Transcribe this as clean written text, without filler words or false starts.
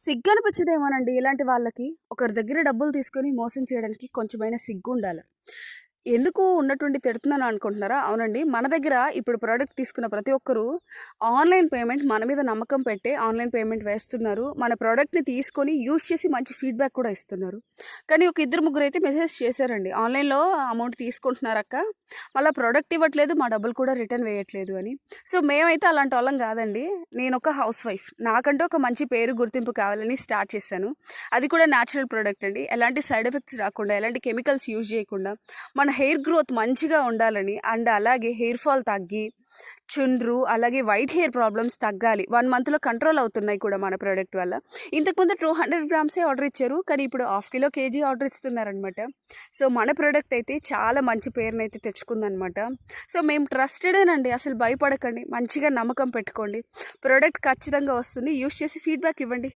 సిగ్గనిపిచ్చదేమోనండి ఇలాంటి వాళ్ళకి. ఒకరి దగ్గర డబ్బులు తీసుకొని మోసం చేయడానికి కొంచెమైనా సిగ్గుండాల. ఎందుకు ఉన్నట్టుండి తిడుతున్నాను అనుకుంటున్నారా? అవునండి. మన దగ్గర ఇప్పుడు ప్రోడక్ట్ తీసుకున్న ప్రతి ఒక్కరు ఆన్‌లైన్ పేమెంట్ మన మీద నమ్మకం పెట్టే ఆన్‌లైన్ పేమెంట్ వేస్తున్నారు. మన ప్రోడక్ట్‌ని తీసుకొని యూజ్ చేసి మంచి ఫీడ్‌బ్యాక్ కూడా ఇస్తున్నారు. కానీ ఒక ఇద్దరు ముగ్గురైతే మెసేజ్ చేశారండి. ఆన్‌లైన్‌లో అమౌంట్ తీసుకుంటున్నారక్క. మళ్ళా ప్రోడక్ట్ ఇవ్వట్లేదు. మా డబ్బులు కూడా రిటర్న్ వేయట్లేదు అని. సో, మేమైతే అలాంటోళ్ళం కాదండి. నేనొక హౌస్ వైఫ్. నాకంటూ ఒక మంచి పేరు, గుర్తింపు కావాలని స్టార్ట్ చేశాను. అది కూడా న్యాచురల్ ప్రోడక్ట్ అండి. ఎలాంటి సైడ్ ఎఫెక్ట్స్ రాకుండా, ఎలాంటి కెమికల్స్ యూజ్ చేయకుండా మన హెయిర్ గ్రోత్ మంచిగా ఉండాలని అండ్ అలాగే హెయిర్ ఫాల్ తగ్గి చుండ్రు అలాగే వైట్ హెయిర్ ప్రాబ్లమ్స్ తగ్గాలి 1 మంత్లో కంట్రోల్ అవుతున్నాయి కూడా మన ప్రోడక్ట్ వల్ల. ఇంతకుముందు 200 గ్రామ్సే ఆర్డర్ ఇచ్చారు, కానీ ఇప్పుడు హాఫ్ కిలో కేజీ ఆర్డర్ ఇస్తున్నారనమాట. సో మన ప్రోడక్ట్ అయితే చాలా మంచి పేరునైతే తెచ్చుకుందనమాట. సో మేము ట్రస్టెడేనండి, అసలు భయపడకండి, మంచిగా నమ్మకం పెట్టుకోండి. ప్రోడక్ట్ ఖచ్చితంగా వస్తుంది, యూస్ చేసి ఫీడ్బ్యాక్ ఇవ్వండి.